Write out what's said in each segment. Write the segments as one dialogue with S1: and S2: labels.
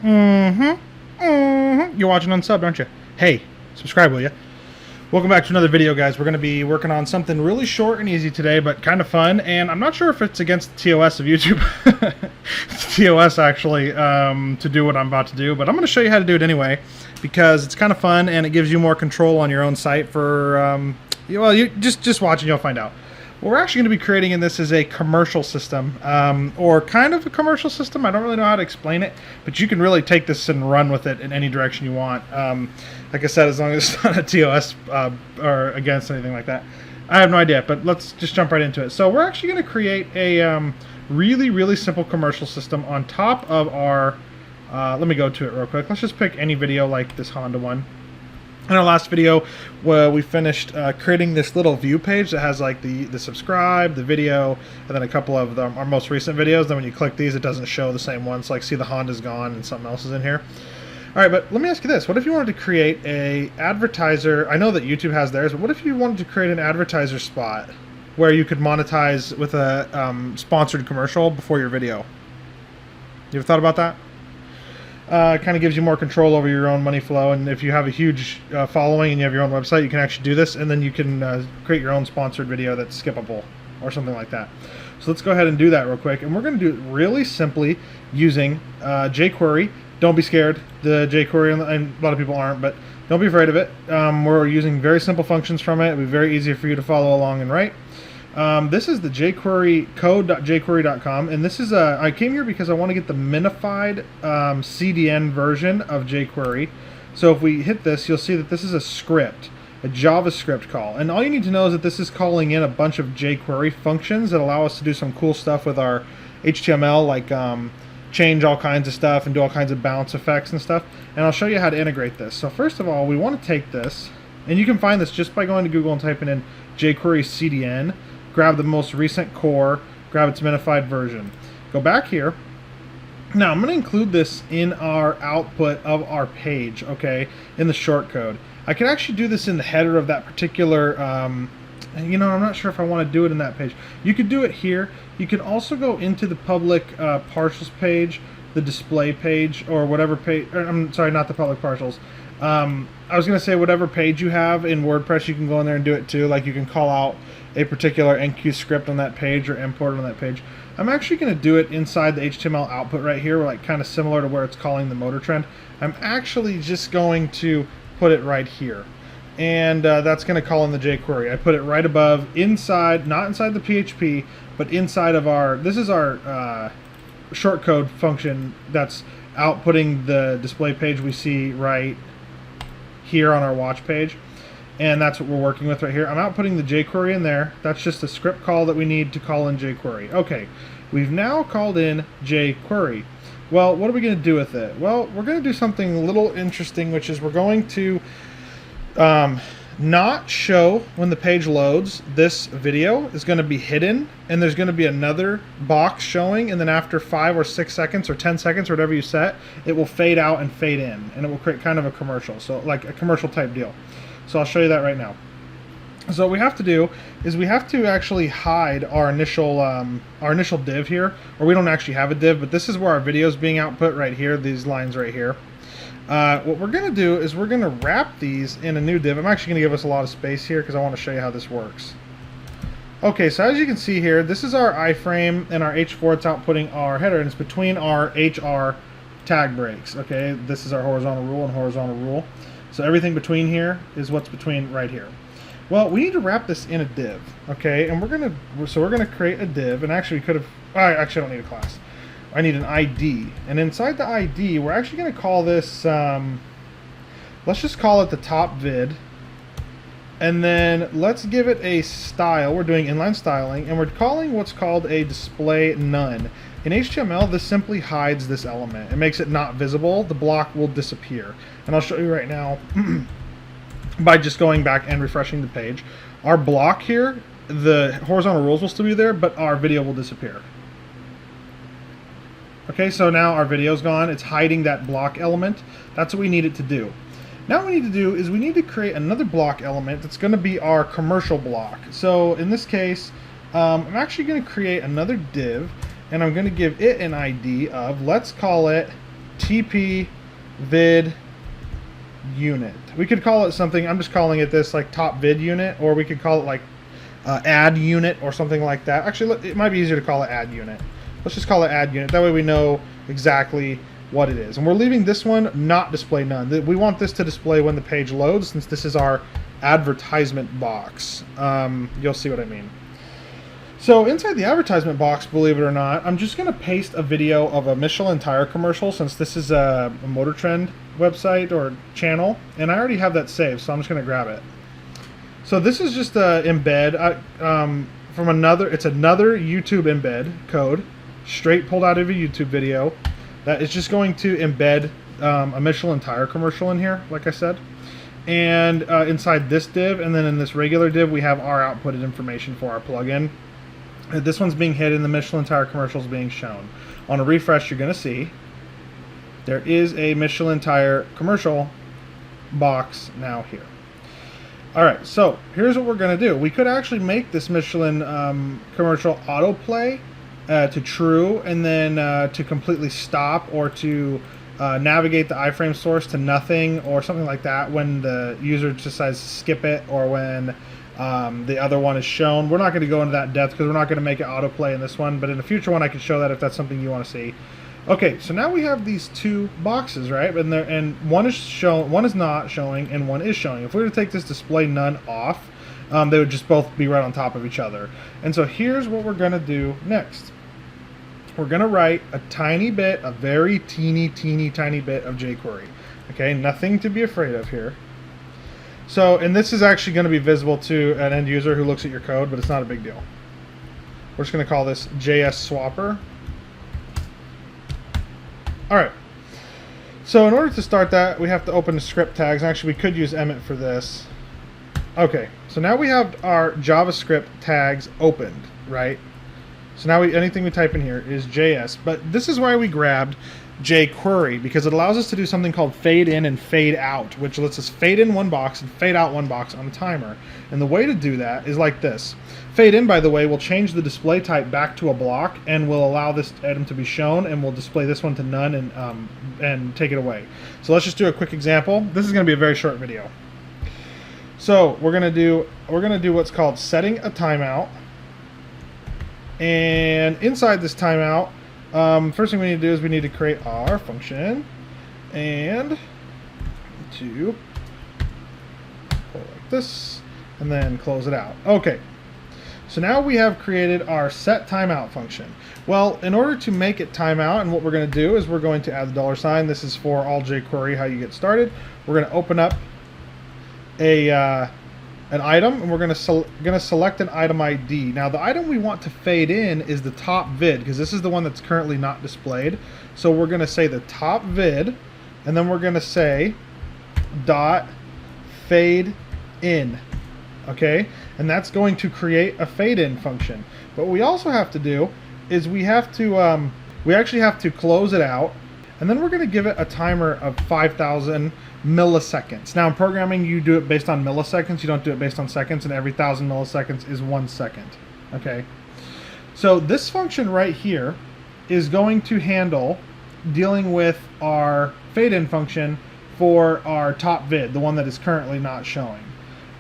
S1: You're watching Unsubbed, aren't you? Hey, subscribe, will you? Welcome back to another video, guys. We're going to be working on something really short and easy today, but kind of fun. And I'm not sure if it's against the TOS of YouTube. It's TOS, actually, to do what I'm about to do. But I'm going to show you how to do it anyway, because it's kind of fun, and it gives you more control on your own site for, well, you just watch and you'll find out. What we're actually going to be creating in this is a commercial system, or kind of a commercial system. I don't really know how to explain it, but you can really take this and run with it in any direction you want. Like I said, as long as it's not a TOS or against anything like that. I have no idea, but let's just jump right into it. So we're actually going to create a really simple commercial system on top of our, let me go to it real quick. Let's just pick any video like this Honda one. In our last video, we finished creating this little view page that has like the subscribe, the video, and then a couple of our most recent videos. Then when you click these, it doesn't show the same ones. Like, see, the Honda's gone and something else is in here. All right, but let me ask you this. What if you wanted to create a advertiser? I know that YouTube has theirs, but what if you wanted to create an advertiser spot where you could monetize with a sponsored commercial before your video? You ever thought about that? Kind of gives you more control over your own money flow, and if you have a huge following and you have your own website, you can actually do this, and then you can create your own sponsored video that's skippable or something like that. So let's go ahead and do that real quick, and we're going to do it really simply using JQuery. Don't be scared. The JQuery, and a lot of people aren't, but don't be afraid of it. We're using very simple functions from it. It'll be very easy for you to follow along and write. This is the jQuery code.jQuery.com, and this is I came here because I want to get the minified CDN version of jQuery. So if we hit this, you'll see that this is a script, a JavaScript call, and all you need to know is that this is calling in a bunch of jQuery functions that allow us to do some cool stuff with our HTML, like change all kinds of stuff and do all kinds of bounce effects and stuff. And I'll show you how to integrate this. So first of all, we want to take this, and you can find this just by going to Google and typing in jQuery CDN. Grab the most recent core, grab its minified version. Go back here. Now I'm going to include this in our output of our page, okay, in the shortcode. I can actually do this in the header of that particular, you know, I'm not sure if I want to do it in that page. You could do it here. You can also go into the public partials page, the display page, or whatever page, I'm sorry, not the public partials. I was going to say whatever page you have in WordPress, you can go in there and do it too. Like, you can call out a particular enqueue script on that page or import it on that page. I'm actually going to do it inside the HTML output right here, like kind of similar to where it's calling the motor trend. I'm actually just going to put it right here. And that's going to call in the jQuery. I put it right above, inside, not inside the PHP, but inside of our, this is our shortcode function that's outputting the display page we see right here on our watch page. And that's what we're working with right here. I'm outputting the jQuery in there. That's just a script call that we need to call in jQuery. Okay, we've now called in jQuery. Well, what are we going to do with it? Well, we're going to do something a little interesting, which is we're going to not show when the page loads. This video is going to be hidden, and there's going to be another box showing, and then after 5 or 6 seconds or 10 seconds or whatever you set, it will fade out and fade in, and it will create kind of a commercial, so like a commercial type deal. So I'll show you that right now. So what we have to do is we have to actually hide our initial div here, or we don't actually have a div, but this is where our video is being output right here, these lines right here. What we're going to do is we're going to wrap these in a new div. I'm actually going to give us a lot of space here because I want to show you how this works. Okay, so as you can see here, this is our iframe, and our H4, it's outputting our header, and it's between our HR tag breaks. Okay, this is our horizontal rule and horizontal rule. So everything between here is what's between right here. Well, we need to wrap this in a div, okay? And we're gonna create a div, and actually we could have, I actually don't need a class. I need an ID, and inside the ID, we're actually gonna call this, let's just call it the top vid, and then let's give it a style. We're doing inline styling, and we're calling what's called a display none. In HTML, this simply hides this element. It makes it not visible. The block will disappear. And I'll show you right now by just going back and refreshing the page. Our block here, the horizontal rules will still be there, but our video will disappear. Okay, so now our video's gone. It's hiding that block element. That's what we need it to do. Now what we need to do is we need to create another block element that's going to be our commercial block. So in this case, I'm actually going to create another div, and I'm going to give it an ID of, let's call it TP vid unit. We could call it something, I'm just calling it this, like top vid unit, or we could call it like add unit or something like that. Actually, it might be easier to call it add unit. Let's just call it add unit. That way we know exactly what it is. And we're leaving this one not display none. We want this to display when the page loads, since this is our advertisement box. You'll see what I mean. So inside the advertisement box, believe it or not, I'm just going to paste a video of a Michelin tire commercial, since this is a Motor Trend website or channel, and I already have that saved, so I'm just going to grab it. So this is just a embed from another. It's another YouTube embed code, straight pulled out of a YouTube video. That is just going to embed a Michelin tire commercial in here, like I said. And inside this div, and then in this regular div, we have our outputted information for our plugin. This one's being hidden, the Michelin tire commercial is being shown. On a refresh, you're going to see there is a Michelin tire commercial box now here. Alright, so here's what we're going to do. We could actually make this Michelin commercial autoplay to true, and then to completely stop, or to navigate the iframe source to nothing or something like that when the user decides to skip it, or when the other one is shown. We're not going to go into that depth because we're not going to make it autoplay in this one, but in a future one I can show that if that's something you want to see. Okay, so now we have these two boxes, right? And one is shown, one is not showing, and one is showing. If we were to take this display none off, they would just both be right on top of each other. And so here's what we're going to do next. We're going to write a tiny bit, a very teeny tiny bit of jQuery. Okay, nothing to be afraid of here. So, and this is actually going to be visible to an end user who looks at your code, but it's not a big deal. We're just going to call this JS Swapper. Alright, so in order to start that, we have to open the script tags. Actually, we could use Emmet for this. Okay, so now we have our JavaScript tags opened, right? So now anything we type in here is JS, but this is why we grabbed JQuery, because it allows us to do something called fade in and fade out, which lets us fade in one box and fade out one box on a timer. And the way to do that is like this. Fade in, by the way, will change the display type back to a block and will allow this item to be shown, and we'll display this one to none and take it away. So let's just do a quick example. This is going to be a very short video. So we're going to do what's called setting a timeout. And inside this timeout, first thing we need to do is we need to create our function, and to pull like this, and then close it out. Okay, so now we have created our set timeout function. Well, in order to make it timeout, and what we're going to do is we're going to add the $sign. This is for all jQuery, how you get started. We're going to open up an item, and we're going to select an item ID. Now the item we want to fade in is the top vid, because this is the one that's currently not displayed. So we're going to say the top vid, and then we're going to say dot fade in. Okay, and that's going to create a fade in function. But what we also have to do is we actually have to close it out, and then we're going to give it a timer of 5,000 milliseconds. Now in programming, you do it based on milliseconds, you don't do it based on seconds, and every 1,000 milliseconds is 1 second. Okay, so this function right here is going to handle dealing with our fade in function for our top vid, the one that is currently not showing.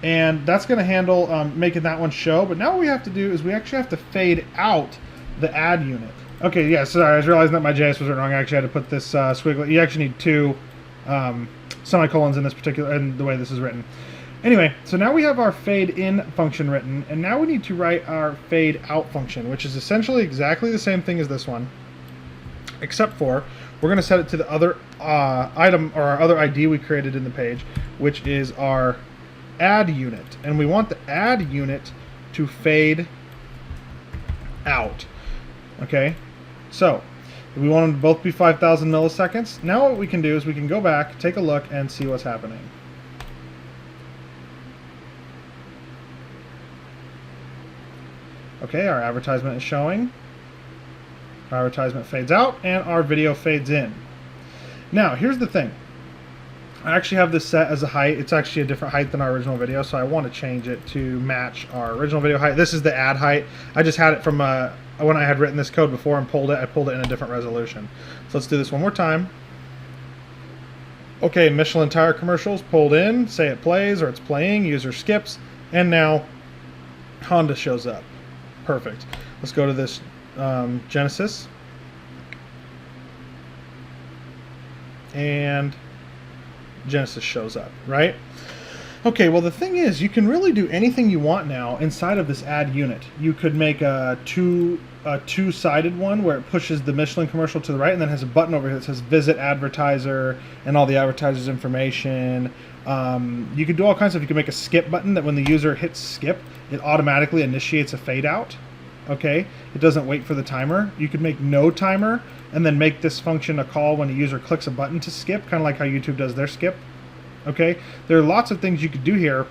S1: And that's going to handle making that one show. But now what we have to do is we actually have to fade out the add unit. Okay, yeah, sorry, I was realizing that my JS was written wrong. I actually had to put this squiggly. You actually need two semicolons in this particular, in the way this is written. Anyway, so now we have our fade in function written, and now we need to write our fade out function, which is essentially exactly the same thing as this one, except for we're going to set it to the other item, or our other ID we created in the page, which is our add unit, and we want the add unit to fade out. Okay, so we want them to both be 5,000 milliseconds. Now what we can do is we can go back, take a look, and see what's happening. Okay, our advertisement is showing. Our advertisement fades out, and our video fades in. Now, here's the thing. I actually have this set as a height. It's actually a different height than our original video, so I want to change it to match our original video height. This is the add height. I just had it from when I had written this code before and pulled it. I pulled it in a different resolution. So let's do this one more time. Okay, Michelin tire commercials pulled in, say it plays or it's playing, user skips, and now Honda shows up. Perfect. Let's go to this Genesis. And Genesis shows up, right? Okay, well the thing is, you can really do anything you want now inside of this add unit. You could make a two-sided one where it pushes the Michelin commercial to the right and then has a button over here that says visit advertiser and all the advertiser's information. You could do all kinds of, you could make a skip button that when the user hits skip, it automatically initiates a fade out. Okay, it doesn't wait for the timer. You could make no timer and then make this function a call when a user clicks a button to skip, kind of like how YouTube does their skip. Okay, there are lots of things you could do here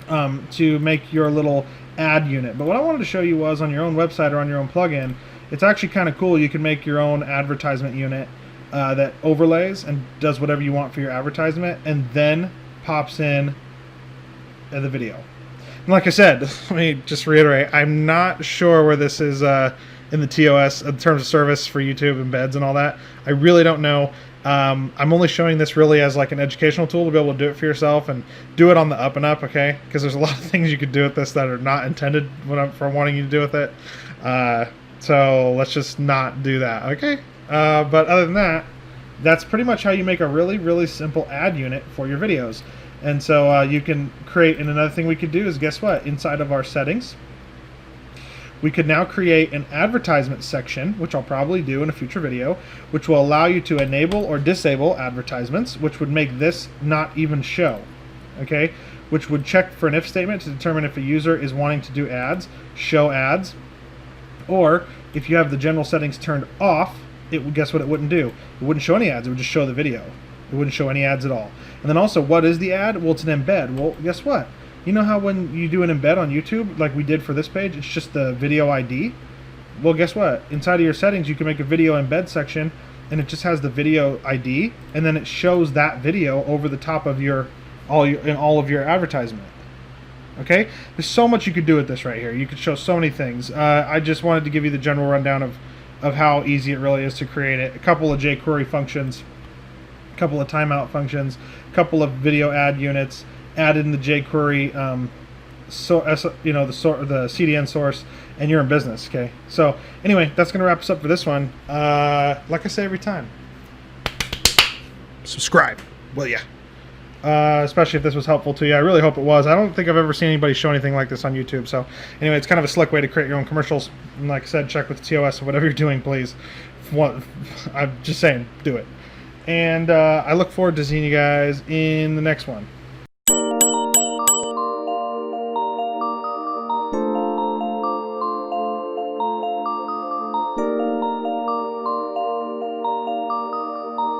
S1: to make your little ad unit. But what I wanted to show you was on your own website or on your own plugin, it's actually kind of cool. You can make your own advertisement unit that overlays and does whatever you want for your advertisement and then pops in the video. And like I said, let me just reiterate, I'm not sure where this is in the TOS in terms of service for YouTube embeds and all that. I really don't know. I'm only showing this really as like an educational tool to be able to do it for yourself and do it on the up and up, okay? Because there's a lot of things you could do with this that are not intended for wanting you to do with it. So let's just not do that, okay? But other than that, that's pretty much how you make a really, really simple ad unit for your videos. And so you can create, and another thing we could do is, guess what? Inside of our settings, we could now create an advertisement section, which I'll probably do in a future video, which will allow you to enable or disable advertisements, which would make this not even show, okay? Which would check for an if statement to determine if a user is wanting to do ads, show ads, or if you have the general settings turned off, it would, guess what it wouldn't do? It wouldn't show any ads, it would just show the video. It wouldn't show any ads at all. And then also, what is the ad? Well, it's an embed. Well, guess what? You know how when you do an embed on YouTube, like we did for this page, it's just the video ID? Well, guess what? Inside of your settings, you can make a video embed section, and it just has the video ID, and then it shows that video over the top of all of your advertisement. Okay? There's so much you could do with this right here. You could show so many things. I just wanted to give you the general rundown of how easy it really is to create it. A couple of jQuery functions, a couple of timeout functions, a couple of video ad units, added in the jQuery, the CDN source, and you're in business. Okay. So anyway, that's gonna wrap us up for this one. Like I say every time, subscribe, will ya? Especially if this was helpful to you. I really hope it was. I don't think I've ever seen anybody show anything like this on YouTube. So anyway, it's kind of a slick way to create your own commercials. And like I said, check with TOS or whatever you're doing, please. I'm just saying, do it. And I look forward to seeing you guys in the next one.